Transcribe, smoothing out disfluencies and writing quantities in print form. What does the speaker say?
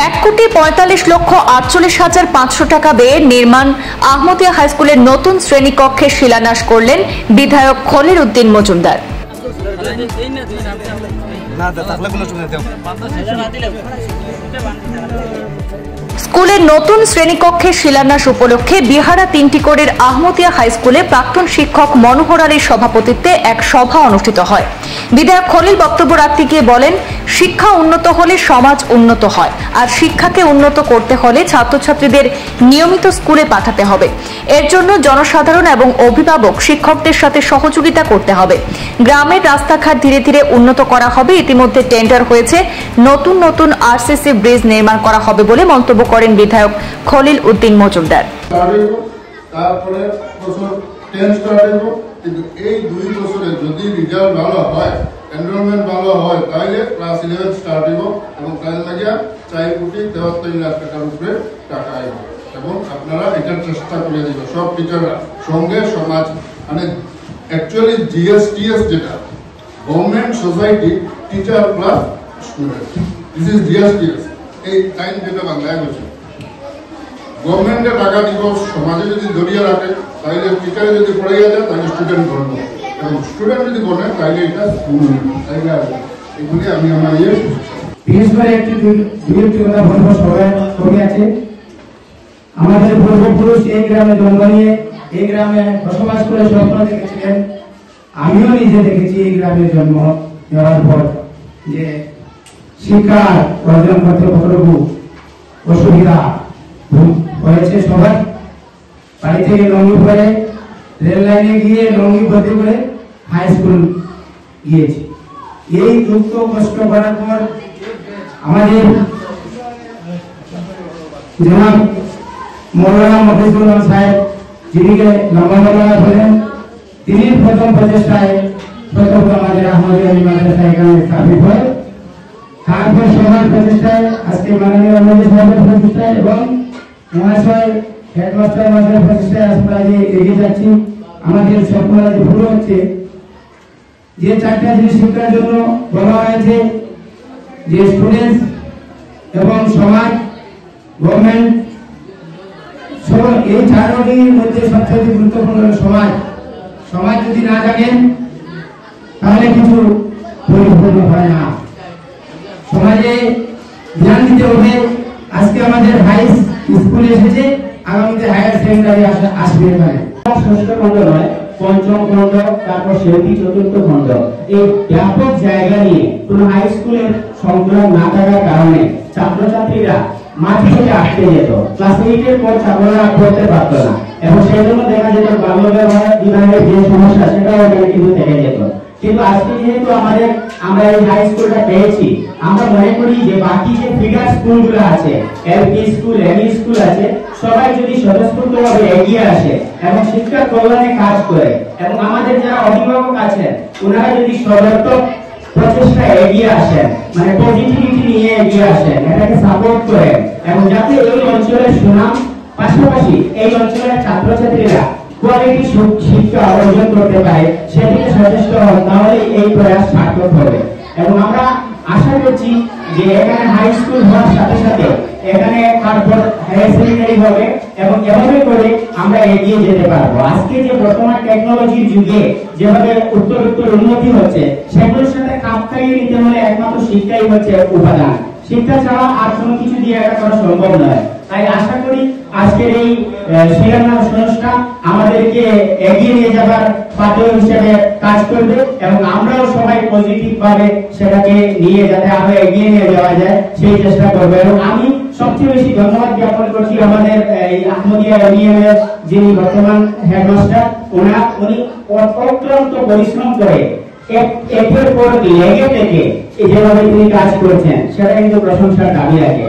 1,45,48,500 টাকা ব্যয়ে নির্মাণ আহমদিয়া হাইস্কুলের নতুন শ্রেণীকক্ষের শিলান্যাস করলেন বিধায়ক খলিল উদ্দিন মজুমদার। স্কুলের নতুন শ্রেণীকক্ষের শিলান্যাস উপলক্ষে বিহারা 3টি কোরের আহমদিয়া হাইস্কুলে প্রাক্তন শিক্ষক মনোহর আলীর সভাপতিত্বে এক সভা অনুষ্ঠিত হয়। বিধায়ক খলিল বক্তব্য রাখতে গিয়ে বলেন, শিক্ষা উন্নত হলে সমাজ উন্নত হয়, আর শিক্ষাকে উন্নত করতে হলে ছাত্রছাত্রীদের নিয়মিত স্কুলে পাঠাতে হবে। এর জন্য জনসাধারণ এবং অভিভাবক শিক্ষকদের সাথে সহযোগিতা করতে হবে। গ্রামের রাস্তাঘাট ধীরে ধীরে উন্নত করা হবে। ইতিমধ্যে টেন্ডার হয়েছে, নতুন নতুন আরসিসি ব্রিজ নির্মাণ করা হবে বলে মন্তব্য করেন বিধায়ক খলিল উদ্দিন মজুমদার। তারপরে বছর 10 স্টার্ট হইব, কিন্তু এই 2 বছরে যদি রেজাল্ট ভালো হয়, এনরোলমেন্ট ভালো হয়, তাহলে ক্লাস 11 স্টার্ট হইব এবং তার লাগিয়া 4,73,00,000 টাকার উপরে টাকা আইব। এবং আপনারা এটার চেষ্টা করে দিবেন সব টিচাররা সঙ্গে সমাজ, মানে অ্যাকচুয়ালি জিএসটিএস যেটা government society teacher plus student, this is GSTS. এই টাইম যেটা বাংলায় বলছে গভর্নমেন্টের টাকা দিব, সমাজে যদি জড়িয়ে রাখে তাহলে টিচারে যদি পড়াইয়া যায় তাহলে স্টুডেন্ট পড়বো, এবং স্টুডেন্ট যদি বলে তাহলে এটা স্কুল তাইলে এগুলি আমি আমার বিশেষ করে দুটি কথা বলবো। সবাই কবি আছে, আমাদের পূর্বপুরুষ এই গ্রামে জন্ম নিয়ে এই গ্রামে বসবাস করে স্বপ্ন দেখেছিলেন। আমিও নিজে দেখেছি এই গ্রামে জন্ম নেওয়ার পর যে শিক্ষা অর্জন করতে কতটুকু অসুবিধা হয়েছে। সবার বাড়ি থেকে লঙ্গি পরে রেল লাইনে গিয়ে লঙ্গি ভর্তি করে হাই স্কুল গিয়েছি। এই দুঃখ কষ্ট করার পর আমাদের জনাব মৌলানা মফিজুল হক সাহেব, যিনিকে লম্বা হলেন, তিনি প্রথম প্রচেষ্টায় প্রথম আমাদের আহমদিয়া মাদ্রাসা এখানে স্থাপিত হয়। তারপর সবার প্রচেষ্টায় আজকে মাননীয় এমএলএ সাহেবের প্রচেষ্টায় এবং মহাশয় হেডমাস্টার মহাশয়ের প্রচেষ্টায় আমরা যে এগিয়ে যাচ্ছি। আমাদের সফলতা যে ভুল হচ্ছে, যে 4টা জিনিস শিক্ষার জন্য বলা হয়েছে, যে স্টুডেন্টস এবং সমাজ, গভর্নমেন্ট, এই 4টির মধ্যে সবচেয়ে গুরুত্বপূর্ণ সমাজ। সমাজ যদি না জানেন তাহলে কিছু পরিপূর্ণ হয় না। সমাজে ধ্যান দিতে হবে। আজকে আমাদের হাই স্কুল এসেছে, আগামীতে হায়ার সেকেন্ডারি আসবে। ষষ্ঠ খণ্ড নয়, পঞ্চম খণ্ড, তারপর শেষই চতুর্থ খণ্ড, এই ব্যাপক জায়গা নিয়ে কোন হাই স্কুলের সংগ্রাম না থাকার কারণে ছাত্রছাত্রীরা মাঠে থেকে আসতে যেত। ক্লাস 8-এর পর ছাত্ররা পড়তে পারত না, এবং সেই জন্য দেখা যেত বাল্য বিবাহ বিবাহের যে সমস্যা সেটাও এখানে কিন্তু থেকে যেত। কিন্তু আজকে যেহেতু আমরা এই হাই স্কুলটা পেয়েছি, আমরা মনে করি যে বাকি যে ফিগার স্কুলগুলো আছে, এলপি স্কুল, এমই স্কুল আছে, সবাই যদি স্বতঃস্ফূর্তভাবে এগিয়ে আসে এবং শিক্ষার কল্যাণে কাজ করে, এবং আমাদের যারা অভিভাবক আছেন ওনারা যদি সদর্থক প্রচেষ্টায় এগিয়ে আসেন, মানে পজিটিভিটি নিয়ে এগিয়ে আসেন, এটাকে সাপোর্ট করেন, এবং যাতে এই অঞ্চলের সুনাম, পাশাপাশি এই অঞ্চলের ছাত্রছাত্রীরা কোয়ালিটি শিক্ষা অর্জন করতে পারে, সেদিকে সচেষ্ট হন, তাহলে এই প্রয়াস সার্থক হবে। এবং আমরা আশা করছি যে এখানে হাই স্কুল হওয়ার সাথে সাথে এখানে তারপর হায়ার সেকেন্ডারি হবে, এবং এভাবে করে আমরা এগিয়ে যেতে পারবো। আজকে যে বর্তমান টেকনোলজির যুগে যেভাবে উত্তরোত্তর উন্নতি হচ্ছে, সেগুলোর সাথে খাপ খাইয়ে নিতে হলে একমাত্র শিক্ষাই হচ্ছে উপাদান। শিক্ষা ছাড়া আর কোনো কিছু দিয়ে এটা করা সম্ভব নয়। তাই আশা করি আজকের এই শিলান্যাস অনুষ্ঠান আমাদেরকে এগিয়ে নিয়ে যাবার পাথর হিসেবে কাজ করবে, এবং আমরাও সবাই পজিটিভ ভাবে সেটাকে নিয়ে যাতে আরো এগিয়ে নিয়ে যাওয়া যায় সেই চেষ্টা করবো। এবং আমি সবচেয়ে বেশি ধন্যবাদ জ্ঞাপন করছি আমাদের এই আহমদিয়া ইউনিয়নের যিনি বর্তমান হেডমাস্টার, উনি অক্লান্ত পরিশ্রম করে একের পর লেগে থেকে যেভাবে তিনি কাজ করছেন, সেটা কিন্তু প্রশংসার দাবি রাখে।